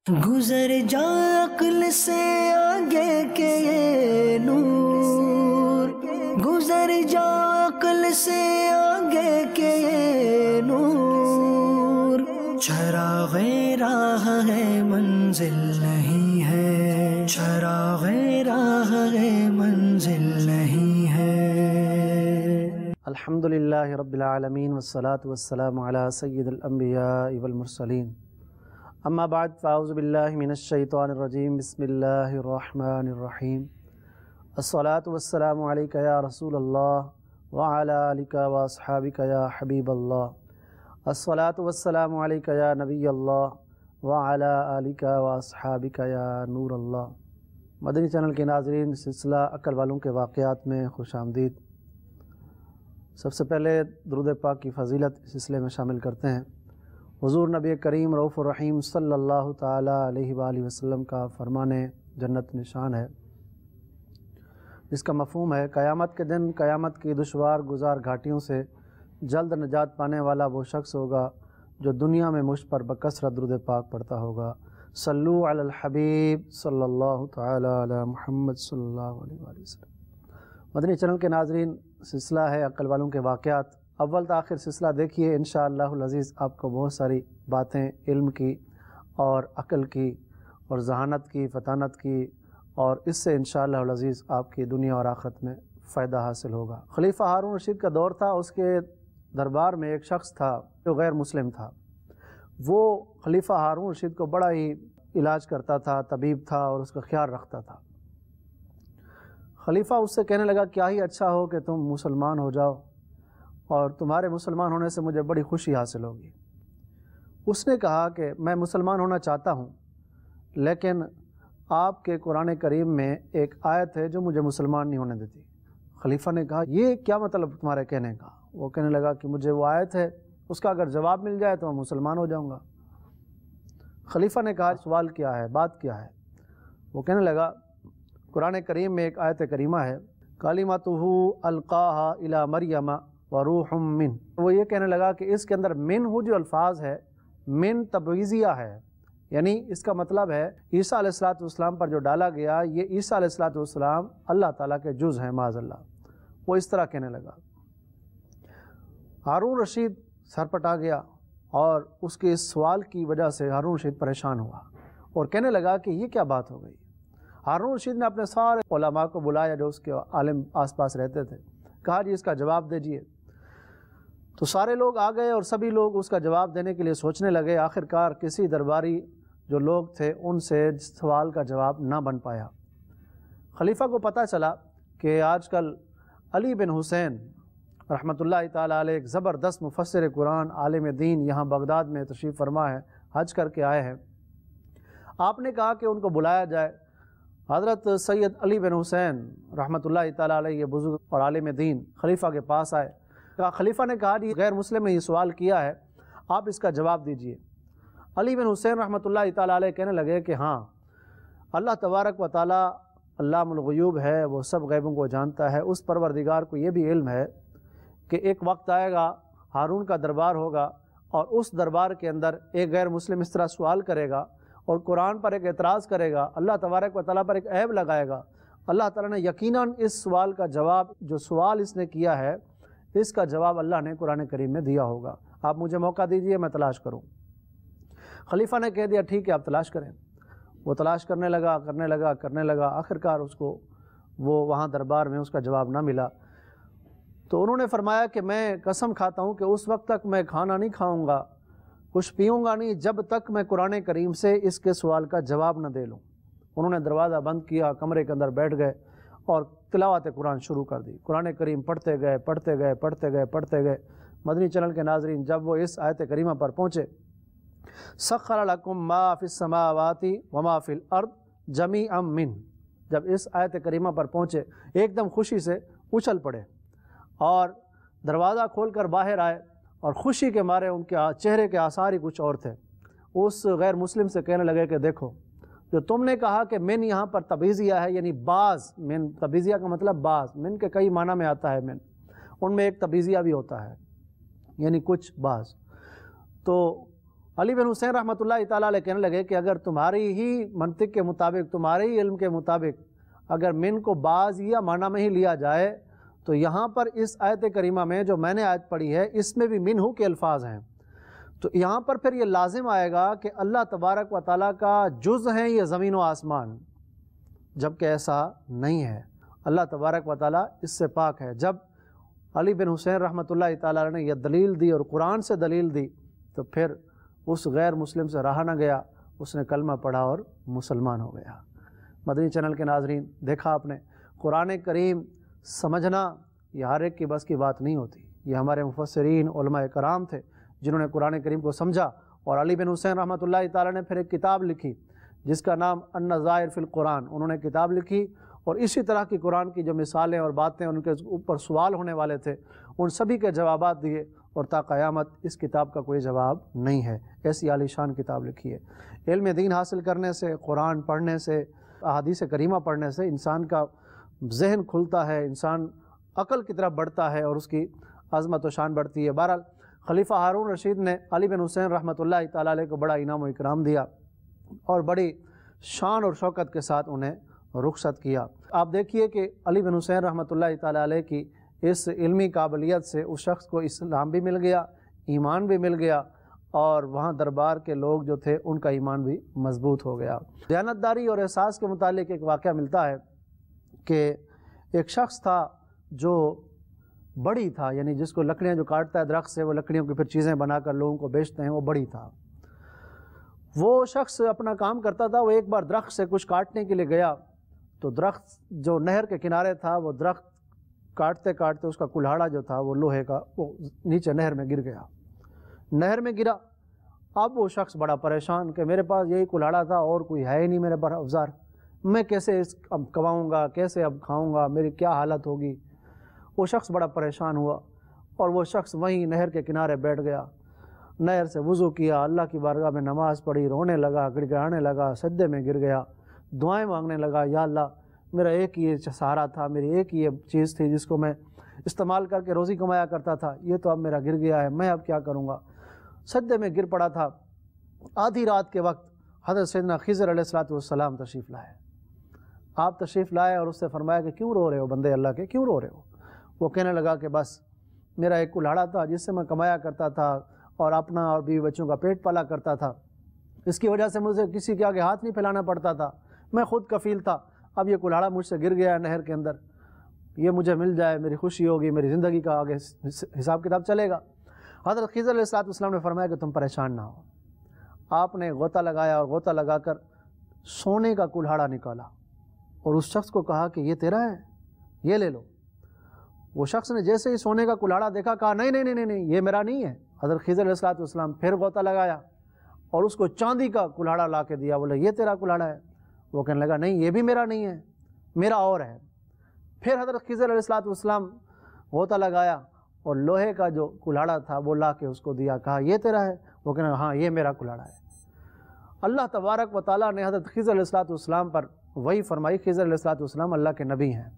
گزر جا عقل سے آگے کے یہ نور، گزر جا عقل سے آگے کے یہ نور، چراغ راہ ہے منزل نہیں ہے، چراغ راہ ہے منزل نہیں ہے۔ الحمدللہ رب العالمین والصلاة والسلام علی سید الانبیاء والمرسلین، اما بعد فاعوذ باللہ من الشیطان الرجیم، بسم اللہ الرحمن الرحیم۔ الصلاة والسلام علیکہ یا رسول اللہ وعلی آلک واصحابک یا حبیب اللہ، الصلاة والسلام علیکہ یا نبی اللہ وعلی آلک واصحابک یا نور اللہ۔ مدنی چینل کے ناظرین، سلسلہ عقل والوں کے واقعات میں خوش آمدید۔ سب سے پہلے درود پاک کی فضیلت اس سلسلے میں شامل کرتے ہیں۔ حضور نبی کریم رؤوف الرحیم صلی اللہ تعالی علیہ وآلہ وسلم کا فرمان جنت نشان ہے، جس کا مفہوم ہے قیامت کے دن قیامت کی دشوار گزار گھاٹیوں سے جلد نجات پانے والا وہ شخص ہوگا جو دنیا میں مجھ پر بکثرت درود پاک پڑھتا ہوگا۔ صلو علی الحبیب صلی اللہ تعالی علی محمد صلی اللہ علیہ وآلہ وسلم۔ مدنی چینل کے ناظرین، سلسلہ ہے عقل والوں کے واقعات، اول تا آخر سلسلہ دیکھیے، انشاءاللہ العزیز آپ کو بہت ساری باتیں علم کی اور عقل کی اور ذہانت کی، فطانت کی، اور اس سے انشاءاللہ العزیز آپ کی دنیا اور آخرت میں فائدہ حاصل ہوگا۔ خلیفہ ہارون رشید کا دور تھا، اس کے دربار میں ایک شخص تھا جو غیر مسلم تھا۔ وہ خلیفہ ہارون رشید کو بڑا ہی علاج کرتا تھا، طبیب تھا اور اس کا خیال رکھتا تھا۔ خلیفہ اس سے کہنے لگا کیا ہی اچھا ہو کہ تم مسلمان ہو جاؤ، اور تمہارے مسلمان ہونے سے مجھے بڑی خوشی حاصل ہوگی۔ اس نے کہا کہ میں مسلمان ہونا چاہتا ہوں، لیکن آپ کے قرآن کریم میں ایک آیت ہے جو مجھے مسلمان نہیں ہونے دیتی۔ خلیفہ نے کہا یہ کیا مطلب تمہارے کہنے کا؟ وہ کہنے لگا کہ مجھے وہ آیت ہے، اس کا اگر جواب مل جائے تو میں مسلمان ہو جاؤں گا۔ خلیفہ نے کہا سوال کیا ہے، بات کیا ہے؟ وہ کہنے لگا قرآن کریم میں ایک آیت کریمہ ہے، کلمتہ القاہا الی مریم وروح من۔ وہ یہ کہنے لگا کہ اس کے اندر من ہو جو الفاظ ہے، من تبعیضیہ ہے، یعنی اس کا مطلب ہے عیسیٰ علیہ السلام پر جو ڈالا گیا، یہ عیسیٰ علیہ السلام اللہ تعالیٰ کے جز ہیں معاذ اللہ۔ وہ اس طرح کہنے لگا۔ ہارون رشید سرپٹا گیا، اور اس کے اس سوال کی وجہ سے ہارون رشید پریشان ہوا اور کہنے لگا کہ یہ کیا بات ہو گئی۔ ہارون رشید نے اپنے سارے علماء کو بلایا جو اس کے عالم آس پاس رہتے تھے، کہا جی اس کا جواب دیجئے۔ تو سارے لوگ آ گئے اور سبھی لوگ اس کا جواب دینے کے لیے سوچنے لگے۔ آخرکار کسی درباری جو لوگ تھے ان سے سوال کا جواب نہ بن پایا۔ خلیفہ کو پتہ چلا کہ آج کل علی بن حسین رحمۃ اللہ تعالیٰ علیہ ایک زبردست مفسر قرآن، عالم دین، یہاں بغداد میں تشریف فرما ہے، حج کر کے آئے ہیں۔ آپ نے کہا کہ ان کو بلایا جائے۔ حضرت سید علی بن حسین رحمۃ اللہ تعالیٰ علیہ یہ بزرگ اور عالم دین خلیفہ کے پاس آئے۔ خلیفہ نے کہا جی غیر مسلم نے یہ سوال کیا ہے، آپ اس کا جواب دیجئے۔ علی بن حسین رحمۃ اللہ تعالیٰ علیہ کہنے لگے کہ ہاں، اللہ تبارک و تعالیٰ علام الغیوب ہے، وہ سب غیبوں کو جانتا ہے۔ اس پروردگار کو یہ بھی علم ہے کہ ایک وقت آئے گا، ہارون کا دربار ہوگا، اور اس دربار کے اندر ایک غیر مسلم اس طرح سوال کرے گا اور قرآن پر ایک اعتراض کرے گا، اللہ تبارک و تعالیٰ پر ایک عیب لگائے گا۔ اللہ تعالیٰ نے یقیناً اس سوال کا جواب، جو سوال اس نے کیا ہے، اس کا جواب اللہ نے قرآن کریم میں دیا ہوگا۔ آپ مجھے موقع دیجئے، میں تلاش کروں۔ خلیفہ نے کہہ دیا ٹھیک ہے، آپ تلاش کریں۔ وہ تلاش کرنے لگا، آخرکار اس کو وہ وہاں دربار میں اس کا جواب نہ ملا۔ تو انہوں نے فرمایا کہ میں قسم کھاتا ہوں کہ اس وقت تک میں کھانا نہیں کھاؤں گا، کچھ پیوں گا نہیں، جب تک میں قرآن کریم سے اس کے سوال کا جواب نہ دے لوں۔ انہوں نے دروازہ بند کیا، کمرے کے اندر بیٹھ گئے اور تلاوت قرآن شروع کر دی۔ قرآن کریم پڑھتے گئے۔ مدنی چینل کے ناظرین، جب وہ اس آیت کریمہ پر پہنچے، سخر لکم ما فی السماوات وما فی الارض جمیعا منہ، جب اس آیت کریمہ پر پہنچے ایک دم خوشی سے اچھل پڑے اور دروازہ کھول کر باہر آئے، اور خوشی کے مارے ان کے چہرے کے آثار ہی کچھ اور تھے۔ اس غیر مسلم سے کہنے لگے کہ دیکھو، جو تم نے کہا کہ من یہاں پر تبعیضیہ ہے، یعنی بعض، من تبعیضیہ کا مطلب بعض، من کے کئی معنی میں آتا ہے، من ان میں ایک تبعیضیہ بھی ہوتا ہے، یعنی کچھ بعض۔ تو علی بن حسین رحمۃ اللہ تعالیٰ علیہ کہنے لگے کہ اگر تمہاری ہی منطق کے مطابق، تمہارے ہی علم کے مطابق اگر من کو بعض یا معنی میں ہی لیا جائے تو یہاں پر اس آیت کریمہ میں جو میں نے آیت پڑھی ہے اس میں بھی من ہو کے الفاظ ہیں، تو یہاں پر پھر یہ لازم آئے گا کہ اللہ تبارک و تعالیٰ کا جز ہیں یہ زمین و آسمان، جبکہ ایسا نہیں ہے۔ اللہ تبارک و تعالیٰ اس سے پاک ہے۔ جب علی بن حسین رحمۃ اللہ تعالیٰ نے یہ دلیل دی اور قرآن سے دلیل دی تو پھر اس غیر مسلم سے رہا نہ گیا، اس نے کلمہ پڑھا اور مسلمان ہو گیا۔ مدنی چینل کے ناظرین، دیکھا آپ نے، قرآن کریم سمجھنا یہ ہر ایک کی بس کی بات نہیں ہوتی۔ یہ ہمارے مفسرین علماء کرام تھے جنہوں نے قرآن کریم کو سمجھا، اور علی بن حسین رحمۃ اللہ تعالیٰ نے پھر ایک کتاب لکھی جس کا نام النظائر فی القرآن، انہوں نے کتاب لکھی، اور اسی طرح کی قرآن کی جو مثالیں اور باتیں ان کے اوپر سوال ہونے والے تھے ان سبھی کے جوابات دیے، اور تا قیامت اس کتاب کا کوئی جواب نہیں ہے۔ ایسی عالی شان کتاب لکھی ہے۔ علم دین حاصل کرنے سے، قرآن پڑھنے سے، احادیث کریمہ پڑھنے سے انسان کا ذہن کھلتا ہے، انسان عقل کی طرف بڑھتا ہے اور اس کی عظمت و شان بڑھتی ہے۔ بہرحال خلیفہ ہارون رشید نے علی بن حسین رحمۃ اللہ تعالیٰ علیہ کو بڑا انعام و اکرام دیا اور بڑی شان اور شوکت کے ساتھ انہیں رخصت کیا۔ آپ دیکھیے کہ علی بن حسین رحمۃ اللہ تعالیٰ علیہ کی اس علمی قابلیت سے اس شخص کو اسلام بھی مل گیا، ایمان بھی مل گیا، اور وہاں دربار کے لوگ جو تھے ان کا ایمان بھی مضبوط ہو گیا۔ دیانتداری اور احساس کے متعلق ایک واقعہ ملتا ہے کہ ایک شخص تھا جو بڑی تھا، یعنی جس کو لکڑیاں جو کاٹتا ہے درخت سے، وہ لکڑیوں کی پھر چیزیں بنا کر لوگوں کو بیچتے ہیں، وہ بڑی تھا۔ وہ شخص اپنا کام کرتا تھا، وہ ایک بار درخت سے کچھ کاٹنے کے لیے گیا تو درخت جو نہر کے کنارے تھا، وہ درخت کاٹتے کاٹتے اس کا کلہاڑا جو تھا وہ لوہے کا وہ نیچے نہر میں گر گیا۔ نہر میں گرا۔ اب وہ شخص بڑا پریشان کہ میرے پاس یہی کلہاڑا تھا اور کوئی ہے ہی نہیں میرے پر اوزار، میں کیسے اب کماؤں گا، کیسے اب کھاؤں گا، میری کیا حالت ہوگی۔ وہ شخص بڑا پریشان ہوا اور وہ شخص وہیں نہر کے کنارے بیٹھ گیا، نہر سے وضو کیا، اللہ کی بارگاہ میں نماز پڑھی، رونے لگا، گڑ گڑانے لگا، سجدے میں گر گیا، دعائیں مانگنے لگا، یا اللہ میرا ایک یہ سہارا تھا، میری ایک یہ چیز تھی جس کو میں استعمال کر کے روزی کمایا کرتا تھا، یہ تو اب میرا گر گیا ہے، میں اب کیا کروں گا۔ سجدے میں گر پڑا تھا۔ آدھی رات کے وقت حضرت سیدنا خضر علیہ السلام تشریف لائے۔ آپ تشریف لائے اور اس سے فرمایا کہ کیوں رو رہے ہو بندے اللہ کے، کیوں رو رہے ہو؟ وہ کہنے لگا کہ بس میرا ایک کلہاڑا تھا جس سے میں کمایا کرتا تھا اور اپنا اور بیوی بچوں کا پیٹ پالا کرتا تھا، اس کی وجہ سے مجھے کسی کے آگے ہاتھ نہیں پھیلانا پڑتا تھا، میں خود کفیل تھا، اب یہ کلہاڑا مجھ سے گر گیا ہے نہر کے اندر، یہ مجھے مل جائے میری خوشی ہوگی، میری زندگی کا آگے حساب کتاب چلے گا۔ حضرت خضر علیہ السلام نے فرمایا کہ تم پریشان نہ ہو۔ آپ نے غوطہ لگایا اور غوطہ لگا کر سونے کا کلہاڑا نکالا اور اس شخص کو کہا کہ یہ تیرا ہے، یہ لے لو۔ وہ شخص نے جیسے ہی سونے کا کلہاڑا دیکھا کہا نہیں نہیں نہیں نہیں یہ میرا نہیں ہے۔ حضرت خضر علیہ السلام پھر غوطہ لگایا اور اس کو چاندی کا کلہاڑا لا کے دیا، بولے یہ تیرا کلہاڑا ہے؟ وہ کہنے لگا نہیں یہ بھی میرا نہیں ہے، میرا اور ہے۔ پھر حضرت خضر علیہ السلام غوطہ لگایا اور لوہے کا جو کلہاڑا تھا وہ لا کے اس کو دیا، کہا یہ تیرا ہے؟ وہ کہنے لگا ہاں یہ میرا کلہاڑا ہے۔ اللہ تبارک و تعالیٰ نے حضرت خضر علیہ السلام پر وحی فرمائی۔ خضر علیہ السلام اللہ کے نبی ہیں۔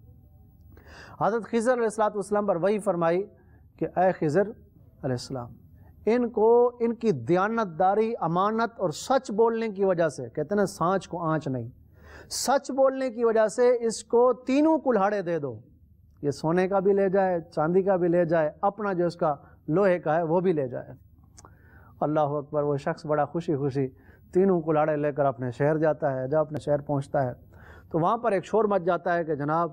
حضرت خضر علیہ السلام پر وحی فرمائی کہ اے خضر علیہ السلام، ان کو ان کی دیانتداری، امانت اور سچ بولنے کی وجہ سے، کہتے ہیں سانچ کو آنچ نہیں، سچ بولنے کی وجہ سے اس کو تینوں کلہاڑے دے دو، یہ سونے کا بھی لے جائے، چاندی کا بھی لے جائے، اپنا جو اس کا لوہے کا ہے وہ بھی لے جائے۔ اللہ اکبر۔ وہ شخص بڑا خوشی خوشی تینوں کلہاڑے لے کر اپنے شہر جاتا ہے۔ جب اپنے شہر پہنچتا ہے تو وہاں پر ایک شور مچ جاتا ہے کہ جناب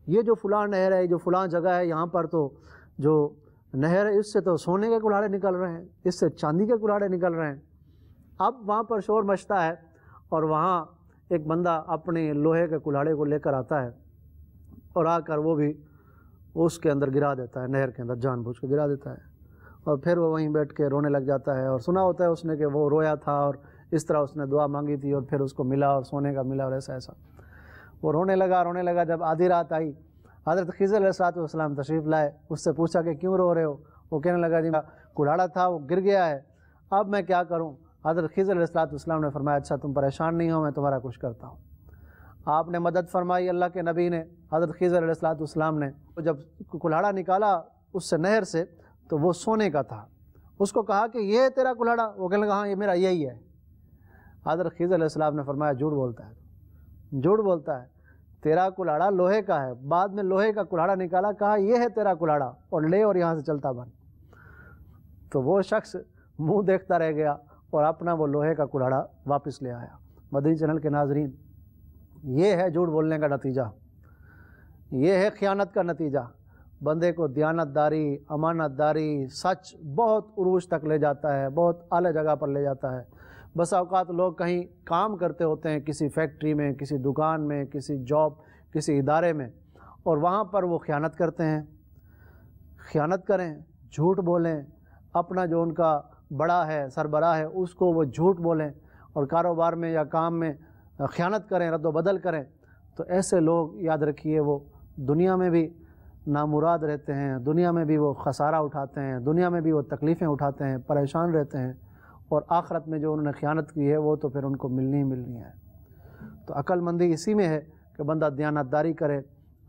یہ جو فلاں نہر ہے، جو فلاں جگہ ہے، یہاں پر تو جو نہر ہے اس سے تو سونے کے کلہاڑے نکل رہے ہیں، اس سے چاندی کے کلہاڑے نکل رہے ہیں۔ اب وہاں پر شور مچتا ہے اور وہاں ایک بندہ اپنے لوہے کے کلہاڑے کو لے کر آتا ہے اور آ کر وہ بھی اس کے اندر گرا دیتا ہے، نہر کے اندر جان بوجھ کے گرا دیتا ہے، اور پھر وہ وہیں بیٹھ کے رونے لگ جاتا ہے۔ اور سنا ہوتا ہے اس نے کہ وہ رویا تھا اور اس طرح اس نے دعا مانگی تھی اور پھر اس کو ملا اور سونے کا ملا اور ایسا ایسا۔ وہ رونے لگا۔ جب آدھی رات آئی، حضرت خضر علیہ السلام تشریف لائے، اس سے پوچھا کہ کیوں رو رہے ہو؟ وہ کہنے لگا جی کلہاڑا تھا وہ گر گیا ہے، اب میں کیا کروں؟ حضرت خضر علیہ السلام نے فرمایا اچھا تم پریشان نہیں ہو، میں تمہارا کچھ کرتا ہوں۔ آپ نے مدد فرمائی اللہ کے نبی نے۔ حضرت خضر علیہ السلام نے جب کلہاڑا نکالا اس سے نہر سے تو وہ سونے کا تھا، اس کو کہا کہ یہ تیرا کلاڑا؟ وہ کہنے لگا ہاں یہ میرا یہی ہے۔ حضرت خضر علیہ السلام نے فرمایا جھوٹ بولتا ہے، جھوٹ بولتا ہے، تیرا کلاڑا لوہے کا ہے۔ بعد میں لوہے کا کلاڑا نکالا، کہا یہ ہے تیرا کلاڑا، اور لے اور یہاں سے چلتا بن۔ تو وہ شخص منہ دیکھتا رہ گیا اور اپنا وہ لوہے کا کلاڑا واپس لے آیا۔ مدنی چینل کے ناظرین، یہ ہے جھوٹ بولنے کا نتیجہ، یہ ہے خیانت کا نتیجہ۔ بندے کو دیانت داری، امانت داری، سچ بہت عروج تک لے جاتا ہے، بہت اعلیٰ جگہ پر لے جاتا ہے۔ بس اوقات لوگ کہیں کام کرتے ہوتے ہیں، کسی فیکٹری میں، کسی دکان میں، کسی جاب، کسی ادارے میں، اور وہاں پر وہ خیانت کرتے ہیں۔ خیانت کریں، جھوٹ بولیں، اپنا جو ان کا بڑا ہے، سربراہ ہے، اس کو وہ جھوٹ بولیں، اور کاروبار میں یا کام میں خیانت کریں، رد و بدل کریں، تو ایسے لوگ یاد رکھیے وہ دنیا میں بھی نامراد رہتے ہیں، دنیا میں بھی وہ خسارہ اٹھاتے ہیں، دنیا میں بھی وہ تکلیفیں اٹھاتے ہیں، پریشان رہتے ہیں، اور آخرت میں جو انہوں نے خیانت کی ہے وہ تو پھر ان کو ملنی ہی ملنی ہے۔ تو عقل مندی اسی میں ہے کہ بندہ دیانت داری کرے،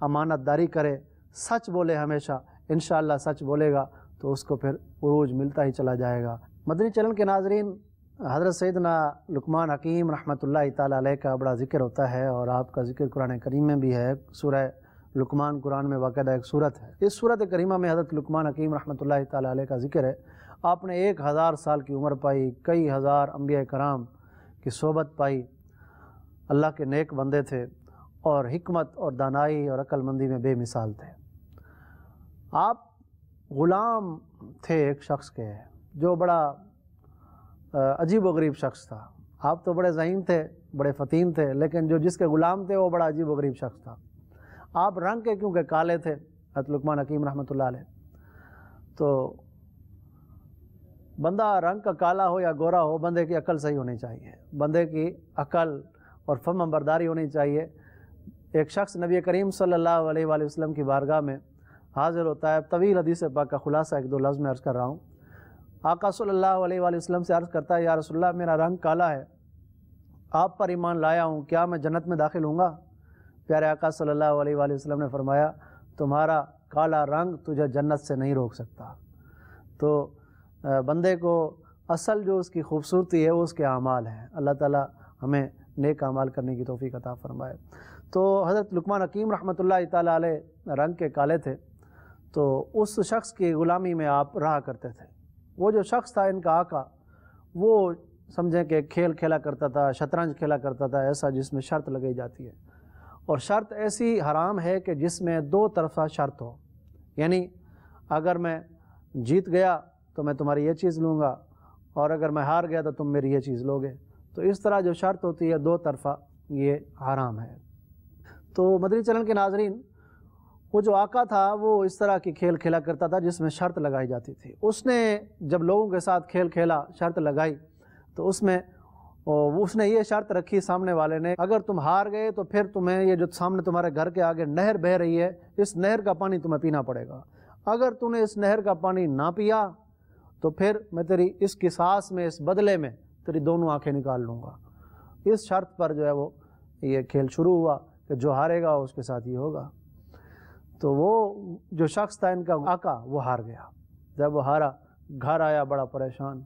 امانت داری کرے، سچ بولے ہمیشہ۔ انشاءاللہ سچ بولے گا تو اس کو پھر عروج ملتا ہی چلا جائے گا۔ مدنی چینل کے ناظرین، حضرت سیدنا لقمان حکیم رحمۃ اللہ تعالیٰ علیہ کا بڑا ذکر ہوتا ہے، اور آپ کا ذکر قرآن کریم میں بھی ہے۔ سورہ لقمان قرآن میں باقاعدہ ایک صورت ہے۔ اس صورت کریمہ میں حضرت لقمان حکیم رحمۃ اللہ تعالیٰ علیہ کا ذکر ہے۔ آپ نے 1000 سال کی عمر پائی، کئی ہزار انبیاء کرام کی صحبت پائی، اللہ کے نیک بندے تھے، اور حکمت اور دانائی اور عقل مندی میں بے مثال تھے۔ آپ غلام تھے ایک شخص کے، جو بڑا عجیب و غریب شخص تھا۔ آپ تو بڑے ذہین تھے، بڑے فتین تھے، لیکن جو جس کے غلام تھے وہ بڑا عجیب و غریب شخص تھا۔ آپ رنگ کے کیونکہ کالے تھے، حضرت لقمان حکیم رحمۃ اللہ علیہ، تو بندہ رنگ کا کالا ہو یا گورا ہو، بندے کی عقل صحیح ہونی چاہیے، بندے کی عقل اور فرم برداری ہونی چاہیے۔ ایک شخص نبی کریم صلی اللہ علیہ وآلہ وسلم کی بارگاہ میں حاضر ہوتا ہے۔ طویل حدیث پاک کا خلاصہ ایک دو لفظ میں عرض کر رہا ہوں۔ آقا صلی اللہ علیہ وآلہ وسلم سے عرض کرتا ہے، یا رسول اللہ میرا رنگ کالا ہے، آپ پر ایمان لایا ہوں، کیا میں جنت میں داخل ہوں گا؟ پیارے آقا صلی اللہ علیہ وآلہ وسلم نے فرمایا، تمہارا کالا رنگ تجھے جنت سے نہیں روک سکتا۔ تو بندے کو اصل جو اس کی خوبصورتی ہے وہ اس کے اعمال ہیں۔ اللہ تعالی ہمیں نیک اعمال کرنے کی توفیق عطا فرمائے۔ تو حضرت لقمان حکیم رحمۃ اللہ تعالیٰ علیہ رنگ کے کالے تھے، تو اس شخص کی غلامی میں آپ رہا کرتے تھے۔ وہ جو شخص تھا ان کا آقا، وہ سمجھیں کہ کھیل کھیلا کرتا تھا، شطرنج کھیلا کرتا تھا، ایسا جس میں شرط لگائی جاتی ہے، اور شرط ایسی حرام ہے کہ جس میں دو طرفہ شرط ہو، یعنی اگر میں جیت گیا تو میں تمہاری یہ چیز لوں گا، اور اگر میں ہار گیا تو تم میری یہ چیز لوگے۔ تو اس طرح جو شرط ہوتی ہے دو طرفہ، یہ حرام ہے۔ تو مدنی چینل کے ناظرین، وہ جو آقا تھا وہ اس طرح کی کھیل کھیلا کرتا تھا جس میں شرط لگائی جاتی تھی۔ اس نے جب لوگوں کے ساتھ کھیل کھیلا، شرط لگائی، تو اس نے یہ شرط رکھی سامنے والے نے، اگر تم ہار گئے تو پھر تمہیں یہ جو سامنے تمہارے گھر کے آگے نہر بہہ رہی ہے، اس نہر کا پانی تمہیں پینا پڑے گا۔ اگر تم نے اس نہر کا پانی نہ پیا تو پھر میں تیری اس قصاص میں، اس بدلے میں تیری دونوں آنکھیں نکال لوں گا۔ اس شرط پر جو ہے وہ یہ کھیل شروع ہوا کہ جو ہارے گا اس کے ساتھ یہ ہوگا۔ تو وہ جو شخص تھا ان کا آقا، وہ ہار گیا۔ جب وہ ہارا، گھر آیا بڑا پریشان،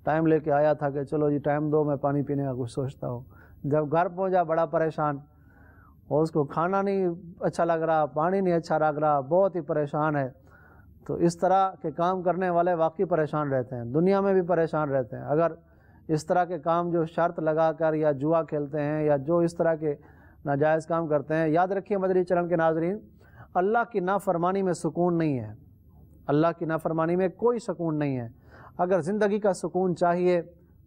ٹائم لے کے آیا تھا کہ چلو جی ٹائم دو، میں پانی پینے کا کچھ سوچتا ہوں۔ جب گھر پہنچا بڑا پریشان، اور اس کو کھانا نہیں اچھا لگ رہا، پانی نہیں اچھا لگ رہا، بہت ہی پریشان ہے۔ تو اس طرح کے کام کرنے والے واقعی پریشان رہتے ہیں، دنیا میں بھی پریشان رہتے ہیں۔ اگر اس طرح کے کام جو شرط لگا کر یا جوا کھیلتے ہیں یا جو اس طرح کے ناجائز کام کرتے ہیں، یاد رکھیے مدنی چینل کے ناظرین، اللہ کی نافرمانی میں سکون نہیں ہے، اللہ کی نافرمانی میں کوئی سکون نہیں ہے۔ اگر زندگی کا سکون چاہیے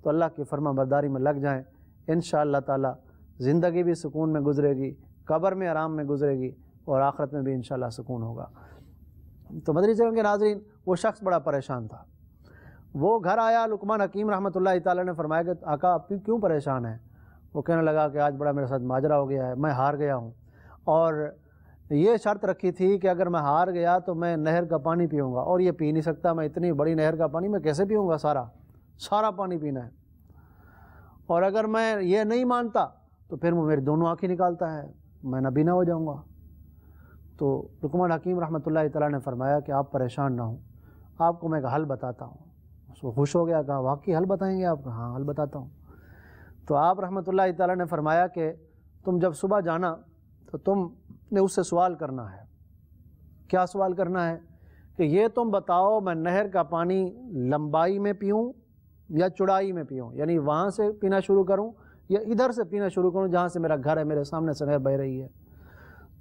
تو اللہ کی فرما برداری میں لگ جائیں، انشاءاللہ تعالی زندگی بھی سکون میں گزرے گی، قبر میں آرام میں گزرے گی، اور آخرت میں بھی انشاءاللہ سکون ہوگا۔ تو مدنی چینل کے ناظرین، وہ شخص بڑا پریشان تھا۔ وہ گھر آیا، لقمان حکیم رحمۃ اللہ تعالیٰ نے فرمایا کہ آقا آپ کیوں پریشان ہیں؟ وہ کہنے لگا کہ آج بڑا میرے ساتھ ماجرا ہو گیا ہے، میں ہار گیا ہوں، اور یہ شرط رکھی تھی کہ اگر میں ہار گیا تو میں نہر کا پانی پیوں گا، اور یہ پی نہیں سکتا، میں اتنی بڑی نہر کا پانی میں کیسے پیوں گا؟ سارا پانی پینا ہے، اور اگر میں یہ نہیں مانتا تو پھر وہ میری دونوں آنکھیں نکالتا ہے، میں نابینا ہو جاؤں گا۔ تو لقمان حکیم رحمۃ اللہ تعالیٰ نے فرمایا کہ آپ پریشان نہ ہوں، آپ کو میں ایک حل بتاتا ہوں۔ وہ خوش ہو گیا, کہا واقعی حل بتائیں گے آپ؟ ہاں حل بتاتا ہوں. تو آپ رحمۃ اللہ تعالیٰ نے فرمایا کہ تم جب صبح جانا تو تم نے اس سے سوال کرنا ہے. کیا سوال کرنا ہے؟ کہ یہ تم بتاؤ میں نہر کا پانی لمبائی میں پیوں یا چوڑائی میں پیوں, یعنی وہاں سے پینا شروع کروں یا ادھر سے پینا شروع کروں جہاں سے میرا گھر ہے, میرے سامنے سے نہر بہ رہی ہے.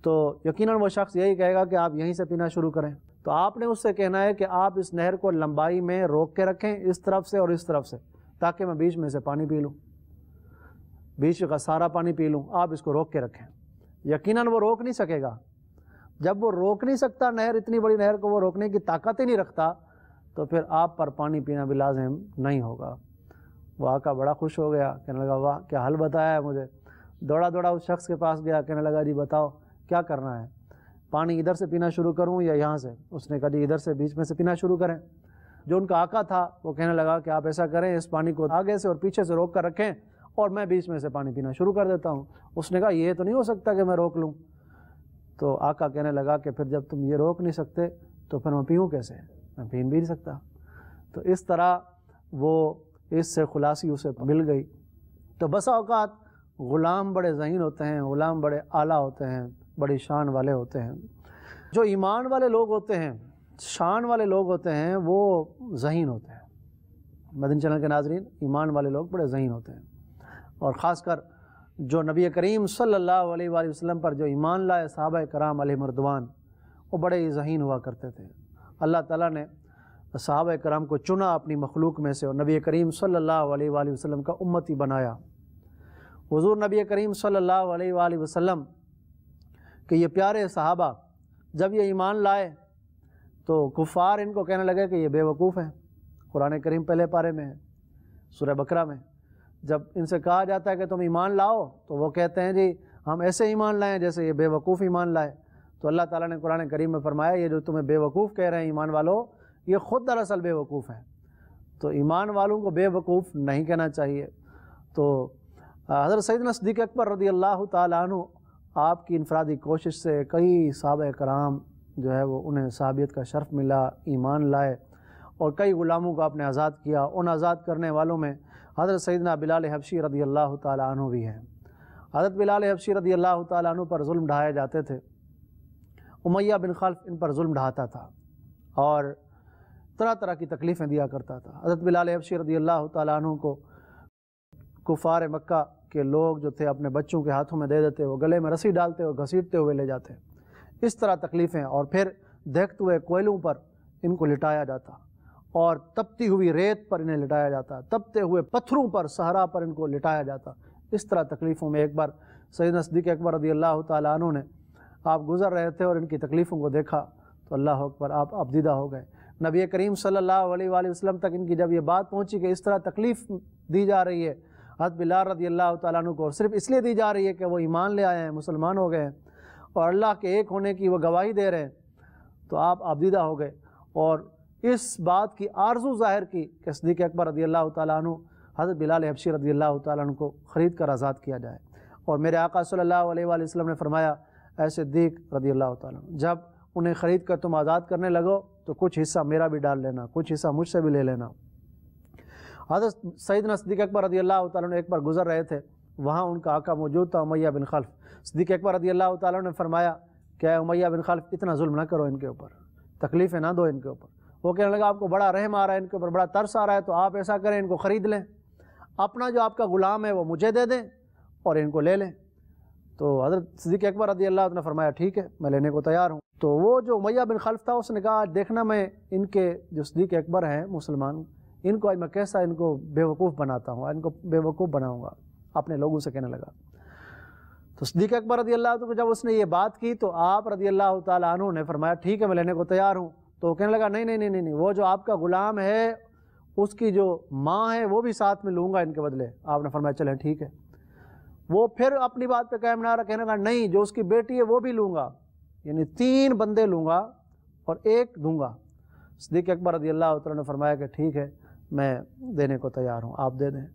تو یقیناً وہ شخص یہی کہے گا کہ آپ یہیں سے پینا شروع کریں. تو آپ نے اس سے کہنا ہے کہ آپ اس نہر کو لمبائی میں روک کے رکھیں, اس طرف سے اور اس طرف سے, تاکہ میں بیچ میں سے پانی پی لوں, بیچ کا سارا پانی پی لوں. آپ اس کو روک کے رکھیں. یقیناً وہ روک نہیں سکے گا. جب وہ روک نہیں سکتا, نہر اتنی بڑی نہر کو وہ روکنے کی طاقت ہی نہیں رکھتا, تو پھر آپ پر پانی پینا بھی لازم نہیں ہوگا. وہ آقا بڑا خوش ہو گیا, کہنے لگا واہ کیا حل بتایا ہے مجھے. دوڑا دوڑا اس شخص کے پاس گیا, کہنے لگا جی بتاؤ کیا کرنا ہے, پانی ادھر سے پینا شروع کروں یا یہاں سے؟ اس نے کہا جی ادھر سے بیچ میں سے پینا شروع کریں. جو ان کا آقا تھا وہ کہنے لگا کہ آپ ایسا کریں, اس پانی کو آگے سے اور پیچھے سے روک کر رکھیں اور میں بیچ میں سے پانی پینا شروع کر دیتا ہوں. اس نے کہا یہ تو نہیں ہو سکتا کہ میں روک لوں. تو آقا کہنے لگا کہ پھر جب تم یہ روک نہیں سکتے تو پھر میں پیوں کیسے؟ میں پی بھی نہیں سکتا. تو اس طرح وہ اس سے خلاصی اسے مل گئی. تو بسا اوقات غلام بڑے ذہین ہوتے ہیں, غلام بڑے اعلیٰ ہوتے ہیں, بڑی شان والے ہوتے ہیں. جو ایمان والے لوگ ہوتے ہیں, شان والے لوگ ہوتے ہیں, وہ ذہین ہوتے ہیں. مدنی چینل کے ناظرین, ایمان والے لوگ بڑے ذہین ہوتے ہیں, اور خاص کر جو نبی کریم صلی اللہ علیہ وآلہ وسلم پر جو ایمان لائے صحابہ کرام علیہ مردوان, وہ بڑے ہی ذہین ہوا کرتے تھے. اللہ تعالیٰ نے صحابہ کرام کو چنا اپنی مخلوق میں سے, اور نبی کریم صلی اللہ علیہ وآلہ وسلم کا امتی بنایا. حضور نبی کریم صلی اللہ علیہ وآلہ وسلم کہ یہ پیارے صحابہ جب یہ ایمان لائے تو کفار ان کو کہنے لگے کہ یہ بے وقوف ہیں. قرآن کریم پہلے پارے میں ہے, سورہ بقرہ میں, جب ان سے کہا جاتا ہے کہ تم ایمان لاؤ تو وہ کہتے ہیں جی ہم ایسے ایمان لائیں جیسے یہ بے وقوف ایمان لائے. تو اللہ تعالیٰ نے قرآن کریم میں فرمایا یہ جو تمہیں بے وقوف کہہ رہے ہیں ایمان والوں, یہ خود دراصل بے وقوف ہیں. تو ایمان والوں کو بے وقوف نہیں کہنا چاہیے. تو حضرت سیدنا صدیق اکبر رضی اللہ تعالیٰ عنہ آپ کی انفرادی کوشش سے کئی صحابہ کرام جو ہے وہ انہیں صحابیت کا شرف ملا, ایمان لائے, اور کئی غلاموں کو آپ نے آزاد کیا. ان آزاد کرنے والوں میں حضرت سیدنا بلال حبشی رضی اللہ تعالیٰ عنہ بھی ہیں. حضرت بلال حبشی رضی اللہ تعالیٰ عنہ پر ظلم ڈھائے جاتے تھے. امیہ بن خلف ان پر ظلم ڈھاتا تھا اور طرح طرح کی تکلیفیں دیا کرتا تھا. حضرت بلال حبشی رضی اللہ تعالیٰ عنہ کو کفار مکہ کے لوگ جو تھے اپنے بچوں کے ہاتھوں میں دے دیتے, وہ گلے میں رسی ڈالتے اور گھسیٹتے ہوئے لے جاتے. اس طرح تکلیفیں, اور پھر دہکتے ہوئے کوئلوں پر ان کو لٹایا جاتا, اور تپتی ہوئی ریت پر انہیں لٹایا جاتا, تپتے ہوئے پتھروں پر صحرا پر ان کو لٹایا جاتا. اس طرح تکلیفوں میں ایک بار سیدنا صدیق اکبر رضی اللہ تعالیٰ عنہ نے, آپ گزر رہے تھے اور ان کی تکلیفوں کو دیکھا تو اللہ اکبر آپ ابدیدہ ہو گئے. نبی کریم صلی اللہ علیہ وآلہ وسلم تک ان کی جب یہ بات پہنچی کہ اس طرح تکلیف دی جا رہی ہے حضرت بلال رضی اللہ تعالیٰ عنہ کو, اور صرف اس لیے دی جا رہی ہے کہ وہ ایمان لے آئے ہیں, مسلمان ہو گئے ہیں, اور اللہ کے ایک ہونے کی وہ گواہی دے رہے ہیں, تو آپ ابدیدہ ہو گئے اور اس بات کی آرزو ظاہر کی کہ صدیق اکبر رضی اللہ تعالیٰ عنہ حضرت بلال حبشی رضی اللہ تعالیٰ عنہ کو خرید کر آزاد کیا جائے. اور میرے آقا صلی اللہ علیہ وآلہ وسلم نے فرمایا اے صدیق رضی اللہ تعالیٰ عنہ, جب انہیں خرید کر تم آزاد کرنے لگو تو کچھ حصہ میرا بھی ڈال لینا, کچھ حصہ مجھ سے بھی لے لینا. حضرت سیدنا صدیق اکبر رضی اللہ تعالیٰ عنہ ایک بار گزر رہے تھے, وہاں ان کا آقا موجود تھا امیہ بن خلف. صدیق اکبر رضی اللہ تعالیٰ عنہ نے فرمایا کہ اے امیہ بن خلف اتنا ظلم نہ کرو ان کے اوپر, تکلیفیں نہ دو ان کے اوپر. وہ کہنے لگا آپ کو بڑا رحم آ رہا ہے ان کے اوپر, بڑا ترس آ رہا ہے, تو آپ ایسا کریں ان کو خرید لیں, اپنا جو آپ کا غلام ہے وہ مجھے دے دیں اور ان کو لے لیں. تو حضرت صدیق اکبر رضی اللہ عنہ نے فرمایا ٹھیک ہے میں لینے کو تیار ہوں. تو وہ جو امیہ بن خلف تھا اس نے کہا دیکھنا میں ان کے جو صدیق اکبر ہیں مسلمان, ان کو آج میں کیسا ان کو بے وقوف بناتا ہوں, ان کو بے وقوف بناؤں گا. اپنے لوگوں سے کہنے لگا. تو صدیق اکبر رضی اللہ عنہ کو جب اس نے یہ بات کی تو آپ رضی اللہ تعالیٰ عنہ نے فرمایا ٹھیک ہے میں لینے کو تیار ہوں. تو وہ کہنے لگا نہیں نہیں نہیں نہیں, وہ جو آپ کا غلام ہے اس کی جو ماں ہے وہ بھی ساتھ میں لوں گا ان کے بدلے. آپ نے فرمایا چلیں ٹھیک ہے. وہ پھر اپنی بات پہ قائم نہ رہا, کہنے لگا نہیں جو اس کی بیٹی ہے وہ بھی لوں گا, یعنی 3 بندے لوں گا اور 1 دوں گا. صدیق اکبر رضی اللہ تعالیٰ نے فرمایا کہ ٹھیک ہے میں دینے کو تیار ہوں, آپ دے دیں.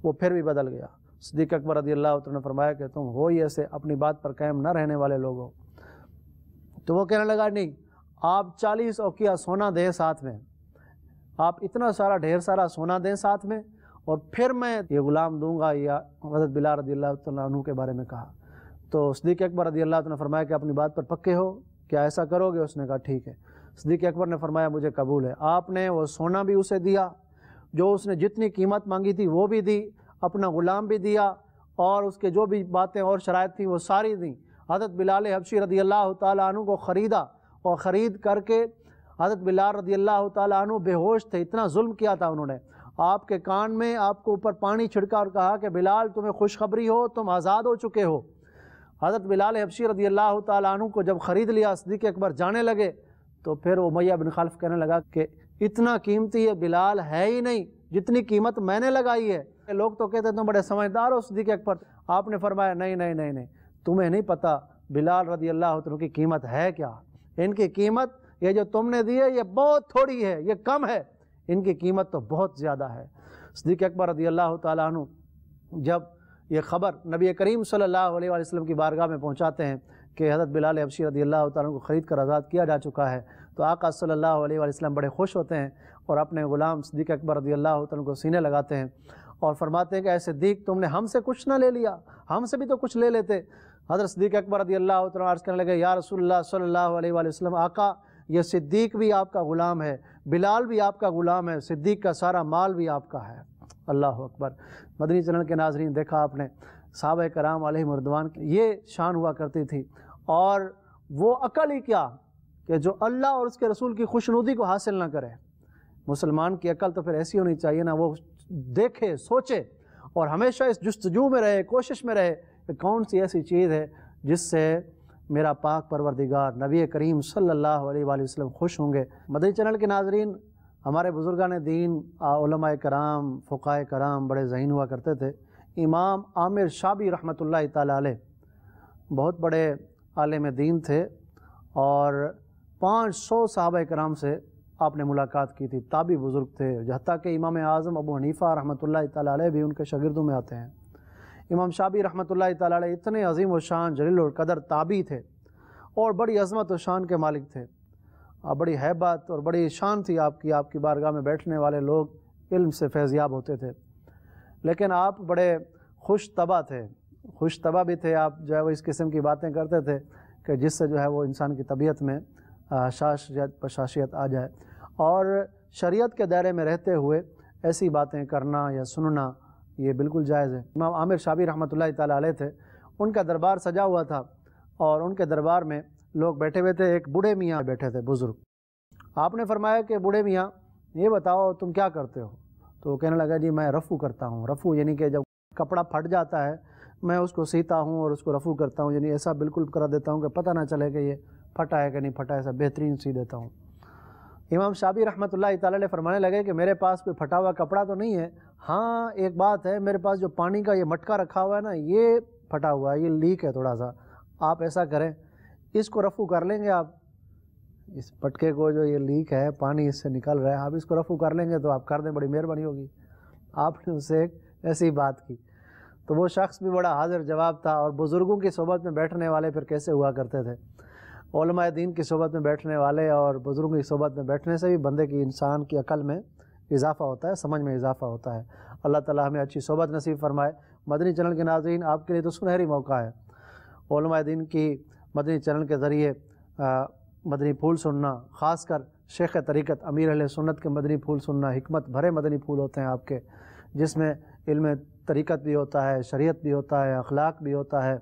وہ پھر بھی بدل گیا. صدیق اکبر رضی اللہ تعالیٰ نے فرمایا کہ تم ہو ہی ایسے اپنی بات پر قائم نہ رہنے والے لوگ ہو. تو وہ کہنے لگا نہیں آپ 40 اوقیہ سونا دیں ساتھ میں, آپ اتنا سارا ڈھیر سارا سونا دیں ساتھ میں اور پھر میں یہ غلام دوں گا. یا حضرت بلال رضی اللہ تعالیٰ عنہ کے بارے میں کہا. تو صدیق اکبر رضی اللہ عنہ نے فرمایا کہ اپنی بات پر پکے ہو, کیا ایسا کرو گے؟ اس نے کہا ٹھیک ہے. صدیق اکبر نے فرمایا مجھے قبول ہے. آپ نے وہ سونا بھی اسے دیا, جو اس نے جتنی قیمت مانگی تھی وہ بھی دی, اپنا غلام بھی دیا, اور اس کے جو بھی باتیں اور شرائط تھیں وہ ساری دیں. حضرت بلال حبشی رضی اللہ تعالیٰ عنہ کو خریدا, اور خرید کر کے حضرت بلال رضی اللہ تعالیٰ عنہ بے ہوش تھے, اتنا ظلم کیا تھا انہوں نے. آپ کے کان میں آپ کو اوپر پانی چھڑکا اور کہا کہ بلال تمہیں خوشخبری ہو, تم آزاد ہو چکے ہو. حضرت بلال حبشی رضی اللہ تعالیٰ عنہ کو جب خرید لیا, صدیق اکبر جانے لگے, تو پھر امیہ بن خلف کہنے لگا کہ اتنا قیمتی یہ بلال ہے ہی نہیں جتنی قیمت میں نے لگائی ہے. لوگ تو کہتے تم بڑے سمجھدار ہو صدیق اکبر. آپ نے فرمایا نہیں نہیں نہیں نہیں, تمہیں نہیں پتہ بلال رضی اللہ عنہ کی قیمت ہے کیا. ان کی قیمت یہ جو تم نے دی ہے یہ بہت تھوڑی ہے, یہ کم ہے, ان کی قیمت تو بہت زیادہ ہے. صدیق اکبر رضی اللہ تعالیٰ عنہ جب یہ خبر نبی کریم صلی اللہ علیہ وسلم کی بارگاہ میں پہنچاتے ہیں کہ حضرت بلال حبشی رضی اللہ تعالیٰ عنہ کو خرید کر آزاد کیا جا چکا ہے, تو آقا صلی اللہ علیہ وسلم بڑے خوش ہوتے ہیں اور اپنے غلام صدیق اکبر رضی اللہ تعالیٰ عنہ کو سینے لگاتے ہیں اور فرماتے ہیں کہ اے صدیق, تم نے ہم سے کچھ نہ لے لیا, ہم سے بھی تو کچھ لے لیتے. حضرت صدیق اکبر رضی اللہ تعالیٰ عنہ عرض کرنے لگے یا رسول اللہ صلی اللہ علیہ وسلم, آقا یہ صدیق بھی آپ کا غلام ہے, بلال بھی آپ کا غلام ہے, صدیق کا سارا مال بھی آپ کا ہے. اللہ اکبر. مدنی چینل کے ناظرین, دیکھا آپ نے صحابہ کرام علیہم رضوان کی یہ شان ہوا کرتی تھی, اور وہ عقل ہی کیا کہ جو اللہ اور اس کے رسول کی خوشنودی کو حاصل نہ کرے. مسلمان کی عقل تو پھر ایسی ہونی چاہیے نا, وہ دیکھے سوچے اور ہمیشہ اس جستجو میں رہے, کوشش میں رہے کہ کون سی ایسی چیز ہے جس سے میرا پاک پروردگار نبی کریم صلی اللہ علیہ وآلہ وسلم خوش ہوں گے. مدنی چینل کے ناظرین, ہمارے بزرگان دین, علماء کرام, فقہاء کرام بڑے ذہین ہوا کرتے تھے. امام عامر شابی رحمۃ اللہ تعالیٰ علیہ بہت بڑے عالم دین تھے, اور 500 صحابہ کرام سے آپ نے ملاقات کی تھی. تابعی بزرگ تھے, حتیٰ کہ امام اعظم ابو حنیفہ رحمۃ اللہ تعالیٰ علیہ بھی ان کے شاگردوں میں آتے ہیں. امام شابی رحمۃ اللہ تعالیٰ علیہ اتنے عظیم و شان, جلیل القدر تابعی تھے, اور بڑی عظمت و شان کے مالک تھے. بڑی ہیبت اور بڑی شان تھی آپ کی بارگاہ میں بیٹھنے والے لوگ علم سے فیضیاب ہوتے تھے. لیکن آپ بڑے خوش طبع تھے, خوش طبع بھی تھے. آپ جو ہے وہ اس قسم کی باتیں کرتے تھے کہ جس سے جو ہے وہ انسان کی طبیعت میں بشاشیت آ جائے, اور شریعت کے دائرے میں رہتے ہوئے ایسی باتیں کرنا یا سننا یہ بالکل جائز ہے. امام عامر شابی رحمۃ اللہ تعالیٰ علیہ تھے, ان کا دربار سجا ہوا تھا, اور ان کے دربار میں لوگ بیٹھے ہوئے تھے. ایک بوڑھے میاں بیٹھے تھے, بزرگ. آپ نے فرمایا کہ بوڑھے میاں یہ بتاؤ تم کیا کرتے ہو؟ تو وہ کہنے لگا جی میں رفو کرتا ہوں. رفو یعنی کہ جب کپڑا پھٹ جاتا ہے میں اس کو سیتا ہوں اور اس کو رفو کرتا ہوں, یعنی ایسا بالکل کرا دیتا ہوں کہ پتہ نہ چلے کہ یہ پھٹا ہے کہ نہیں پھٹا, ایسا بہترین سی دیتا ہوں. امام شابی رحمۃ اللہ تعالیٰ علیہ فرمانے لگے کہ میرے پاس کوئی پھٹا ہوا کپڑا تو نہیں ہے, ہاں ایک بات ہے, میرے پاس جو پانی کا یہ مٹکا رکھا ہوا ہے نا, یہ پھٹا ہوا ہے, یہ لیک ہے تھوڑا سا. آپ ایسا کریں, اس کو رفو کر لیں گے آپ, اس پٹکے کو جو یہ لیک ہے پانی اس سے نکل رہا ہے, آپ اس کو رفو کر لیں گے تو آپ کر دیں, بڑی مہربانی ہوگی. آپ نے اس سے ایک ایسی بات کی تو وہ شخص بھی بڑا حاضر جواب تھا. اور بزرگوں کی صحبت میں بیٹھنے والے پھر کیسے ہوا کرتے تھے, علماء دین کی صحبت میں بیٹھنے والے اور بزرگوں کی صحبت میں بیٹھنے سے بھی بندے کی, انسان کی عقل میں اضافہ ہوتا ہے, سمجھ میں اضافہ ہوتا ہے. اللہ تعالیٰ ہمیں اچھی صحبت نصیب فرمائے. مدنی چینل کے ناظرین, آپ کے لیے تو سنہری موقع ہے علماء دین کی مدنی چینل کے ذریعے مدنی پھول سننا, خاص کر شیخ طریقت امیر اہل سنت کے مدنی پھول سننا. حکمت بھرے مدنی پھول ہوتے ہیں آپ کے, جس میں علم طریقت بھی ہوتا ہے, شریعت بھی ہوتا ہے, اخلاق بھی ہوتا ہے,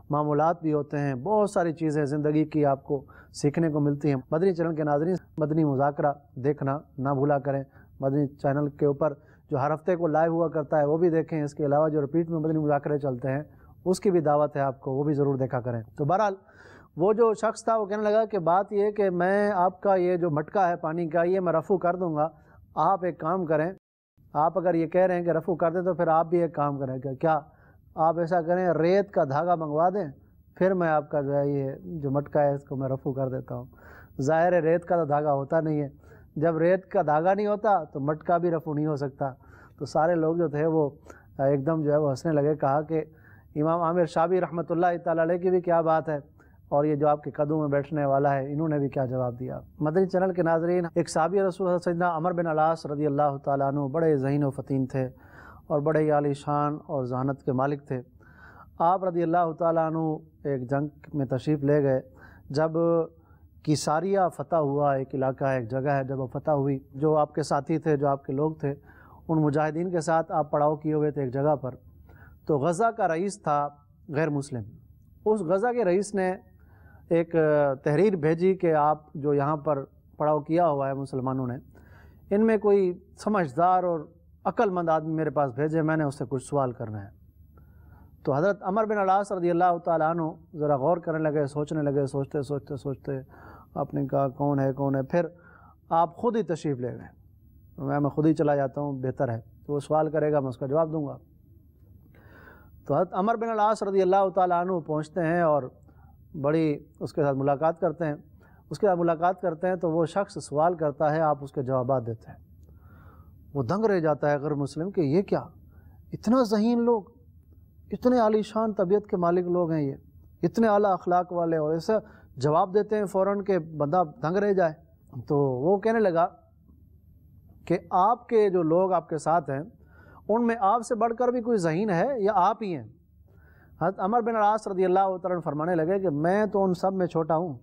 معمولات بھی ہوتے ہیں, بہت ساری چیزیں زندگی کی آپ کو سیکھنے کو ملتی ہیں. مدنی چینل کے ناظرین, مدنی مذاکرہ دیکھنا نہ بھولا کریں. مدنی چینل کے اوپر جو ہر ہفتے کو لائیو ہوا کرتا ہے وہ بھی دیکھیں. اس کے علاوہ جو رپیٹ میں مدنی مذاکرے چلتے ہیں اس کی بھی دعوت ہے آپ کو, وہ بھی ضرور دیکھا کریں. تو بہرحال وہ جو شخص تھا وہ کہنے لگا کہ بات یہ ہے کہ میں آپ کا یہ جو مٹکا ہے پانی کا, یہ میں رفو کر دوں گا. آپ ایک کام کریں, آپ اگر یہ کہہ رہے ہیں کہ رفو کر دیں تو پھر آپ بھی ایک کام کریں. کیا آپ ایسا کریں, ریت کا دھاگا منگوا دیں, پھر میں آپ کا جو ہے یہ جو مٹکا ہے اس کو میں رفو کر دیتا ہوں. ظاہر ہے ریت کا تو دھاگا ہوتا نہیں ہے, جب ریت کا دھاگا نہیں ہوتا تو مٹکا بھی رفو نہیں ہو سکتا. تو سارے لوگ جو تھے وہ ایک دم جو ہے وہ ہنسنے لگے. کہا کہ امام عامر شابی رحمۃ اللہ تعالیٰ علیہ کی بھی کیا بات ہے, اور یہ جو آپ کے قدموں میں بیٹھنے والا ہے انہوں نے بھی کیا جواب دیا۔ مدنی چینل کے ناظرین، ایک صحابی رسول سیدنا عمر بن العاص رضی اللہ تعالیٰ عنہ بڑے ذہین و فطین تھے اور بڑے عالی شان اور ذہانت کے مالک تھے۔ آپ رضی اللہ تعالیٰ عنہ ایک جنگ میں تشریف لے گئے۔ جب کیساریہ فتح ہوا، ایک علاقہ ہے، ایک جگہ ہے، جب وہ فتح ہوئی، جو آپ کے ساتھی تھے، جو آپ کے لوگ تھے، ان مجاہدین کے ساتھ آپ پڑاؤ کیے ہوئے تھے ایک جگہ پر، تو غزہ کا رئیس تھا غیر مسلم۔ اس غزہ کے رئیس نے ایک تحریر بھیجی کہ آپ جو یہاں پر پڑاؤ کیا ہوا ہے مسلمانوں نے، ان میں کوئی سمجھدار اور عقل مند آدمی میرے پاس بھیجے، میں نے اس سے کچھ سوال کرنا ہے۔ تو حضرت عمر بن العاص رضی اللہ تعالیٰ عنہ ذرا غور کرنے لگے، سوچنے لگے، سوچتے آپ نے کہا کون ہے، پھر آپ خود ہی تشریف لے گئے۔ میں خود ہی چلا جاتا ہوں، بہتر ہے، تو وہ سوال کرے گا میں اس کا جواب دوں گا۔ تو حضرت عمر بن العاص رضی اللہ تعالیٰ عنہ پہنچتے ہیں اور بڑی اس کے ساتھ ملاقات کرتے ہیں۔ اس کے ساتھ ملاقات کرتے ہیں تو وہ شخص سوال کرتا ہے، آپ اس کے جوابات دیتے ہیں۔ وہ دنگ رہ جاتا ہے غیر مسلم کہ یہ کیا، اتنا ذہین لوگ، اتنے عالی شان طبیعت کے مالک لوگ ہیں، یہ اتنے اعلیٰ اخلاق والے، اور ایسا جواب دیتے ہیں فوراً کہ بندہ دنگ رہ جائے۔ تو وہ کہنے لگا کہ آپ کے جو لوگ آپ کے ساتھ ہیں ان میں آپ سے بڑھ کر بھی کوئی ذہین ہے یا آپ ہی ہیں؟ حضرت عمر بن العاص رضی اللہ تعالیٰ عنہ فرمانے لگے کہ میں تو ان سب میں چھوٹا ہوں،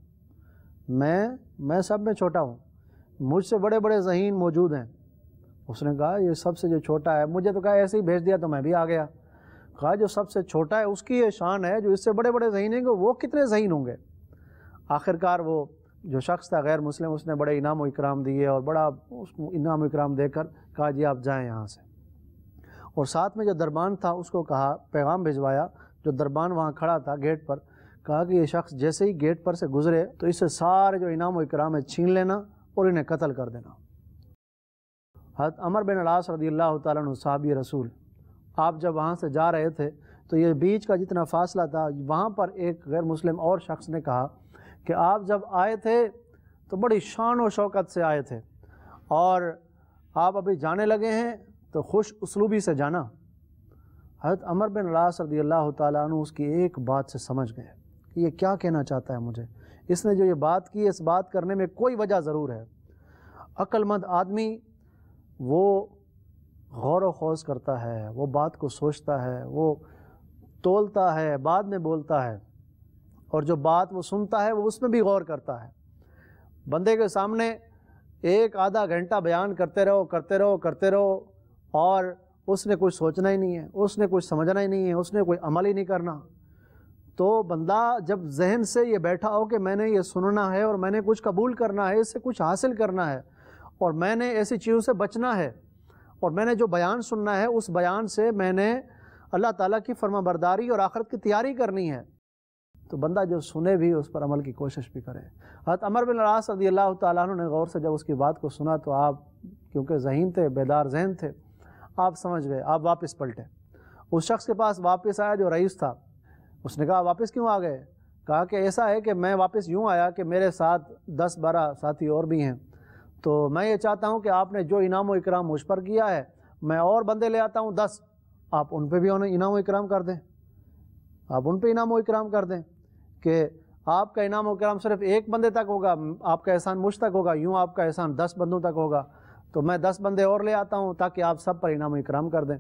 میں سب میں چھوٹا ہوں، مجھ سے بڑے بڑے ذہین موجود ہیں۔ اس نے کہا یہ سب سے جو چھوٹا ہے، مجھے تو کہا ایسے ہی بھیج دیا تو میں بھی آ گیا۔ کہا جو سب سے چھوٹا ہے اس کی یہ شان ہے، جو اس سے بڑے بڑے ذہین ہیں کہ وہ کتنے ذہین ہوں گے۔ آخرکار وہ جو شخص تھا غیر مسلم، اس نے بڑے انعام و اکرام دیے اور بڑا اس کو انعام و اکرام دے کر کہا جی آپ جائیں یہاں سے، اور ساتھ میں جو دربان تھا اس کو کہا، پیغام بھجوایا، جو دربان وہاں کھڑا تھا گیٹ پر، کہا کہ یہ شخص جیسے ہی گیٹ پر سے گزرے تو اس سے سارے جو انعام و اکرام ہے چھین لینا اور انہیں قتل کر دینا۔ حضرت عمر بن العاص رضی اللہ تعالیٰ عنہ صحابی رسول، آپ جب وہاں سے جا رہے تھے تو یہ بیچ کا جتنا فاصلہ تھا، وہاں پر ایک غیر مسلم اور شخص نے کہا کہ آپ جب آئے تھے تو بڑی شان و شوکت سے آئے تھے، اور آپ ابھی جانے لگے ہیں تو خوش اسلوبی سے جانا۔ حضرت عمر بن العاص رضی اللہ تعالیٰ عنہ اس کی ایک بات سے سمجھ گئے کہ یہ کیا کہنا چاہتا ہے مجھے، اس نے جو یہ بات کی، اس بات کرنے میں کوئی وجہ ضرور ہے۔ عقل مند آدمی وہ غور و خوض کرتا ہے، وہ بات کو سوچتا ہے، وہ تولتا ہے، بعد میں بولتا ہے، اور جو بات وہ سنتا ہے وہ اس میں بھی غور کرتا ہے۔ بندے کے سامنے ایک آدھا گھنٹہ بیان کرتے رہو اور اس نے کچھ سوچنا ہی نہیں ہے، اس نے کچھ سمجھنا ہی نہیں ہے، اس نے کوئی عمل ہی نہیں کرنا، تو بندہ جب ذہن سے یہ بیٹھا ہو کہ میں نے یہ سننا ہے اور میں نے کچھ قبول کرنا ہے، اس سے کچھ حاصل کرنا ہے، اور میں نے ایسی چیزوں سے بچنا ہے، اور میں نے جو بیان سننا ہے اس بیان سے میں نے اللہ تعالیٰ کی فرما برداری اور آخرت کی تیاری کرنی ہے، تو بندہ جو سنے بھی اس پر عمل کی کوشش بھی کرے۔ حضرت عمر بن العاص رضی اللہ تعالیٰ عنہ نے غور سے جب اس کی بات کو سنا تو آپ کیونکہ ذہین تھے، بیدار ذہن تھے، آپ سمجھ گئے، آپ واپس پلٹے۔ اس شخص کے پاس واپس آیا جو رئیس تھا، اس نے کہا واپس کیوں آ گئے؟ کہا کہ ایسا ہے کہ میں واپس یوں آیا کہ میرے ساتھ 10-12 ساتھی اور بھی ہیں، تو میں یہ چاہتا ہوں کہ آپ نے جو انعام و اکرام مجھ پر کیا ہے، میں اور بندے لے آتا ہوں 10، آپ ان پہ بھی انعام و اکرام کر دیں، آپ ان پہ انعام و اکرام کر دیں کہ آپ کا انعام و اکرام صرف ایک بندے تک ہوگا، آپ کا احسان مجھ تک ہوگا، یوں آپ کا احسان 10 بندوں تک ہوگا، تو میں 10 بندے اور لے آتا ہوں تاکہ آپ سب پر انعام و اکرام کر دیں۔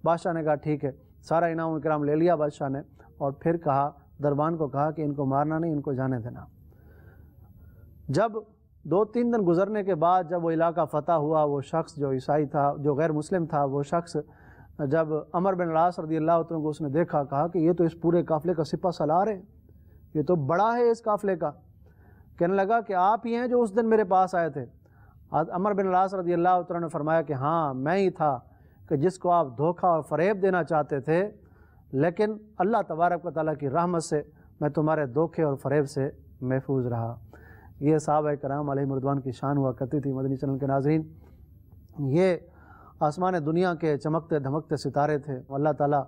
بادشاہ نے کہا ٹھیک ہے، سارا انعام و اکرام لے لیا بادشاہ نے، اور پھر کہا، دربان کو کہا کہ ان کو مارنا نہیں، ان کو جانے دینا۔ جب 2-3 دن گزرنے کے بعد جب وہ علاقہ فتح ہوا، وہ شخص جو عیسائی تھا، جو غیر مسلم تھا، وہ شخص جب عمر بن العاص رضی اللہ عنہ کو اس نے دیکھا، کہا کہ یہ تو اس پورے قافلے کا سپہ سالار ہے، یہ تو بڑا ہے اس قافلے کا۔ کہنے لگا کہ آپ ہی ہیں جو اس دن میرے پاس آئے تھے۔ عمر بن العاص رضی اللہ عنہ نے فرمایا کہ ہاں میں ہی تھا کہ جس کو آپ دھوکہ اور فریب دینا چاہتے تھے، لیکن اللہ تبارک و تعالیٰ کی رحمت سے میں تمہارے دھوکے اور فریب سے محفوظ رہا۔ یہ صحابہ کرام علیہم رضوان کی شان ہوا کرتی تھی۔ مدنی چینل کے ناظرین، یہ آسمان دنیا کے چمکتے دھمکتے ستارے تھے۔ اللہ تعالیٰ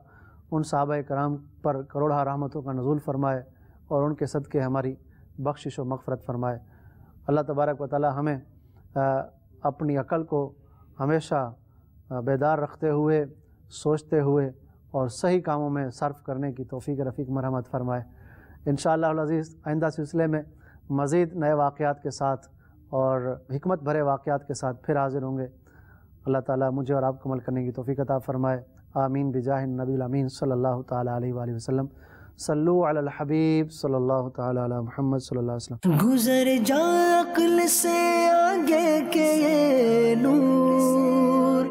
ان صحابہ کرام پر کروڑہ رحمتوں کا نزول فرمائے اور ان کے صدقے ہماری بخشش و مغفرت فرمائے۔ اللہ تبارک و تعالیٰ ہمیں اپنی عقل کو ہمیشہ بیدار رکھتے ہوئے، سوچتے ہوئے اور صحیح کاموں میں صرف کرنے کی توفیق رفیق مرحمت فرمائے۔ انشاءاللہ العزیز آئندہ سلسلے میں مزید نئے واقعات کے ساتھ اور حکمت بھرے واقعات کے ساتھ پھر حاضر ہوں گے۔ اللہ تعالیٰ مجھے اور آپ کو عمل کرنے کی توفیق عطا فرمائے، آمین بجاہ النبی الامین صلی اللہ تعالیٰ علیہ وآلہ وسلم۔ صلو علی الحبیب صلی اللہ تعالیٰ علی محمد صلی اللہ علیہ وسلم۔ گزر جا عقل سے آگے کے یہ نور،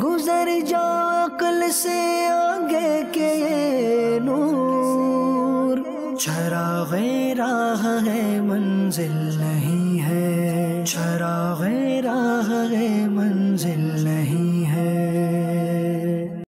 گزر جا عقل سے آگے کے یہ نور، چراغ راہ ہے منزل نہیں ہے، چراغ راہ ہے منزل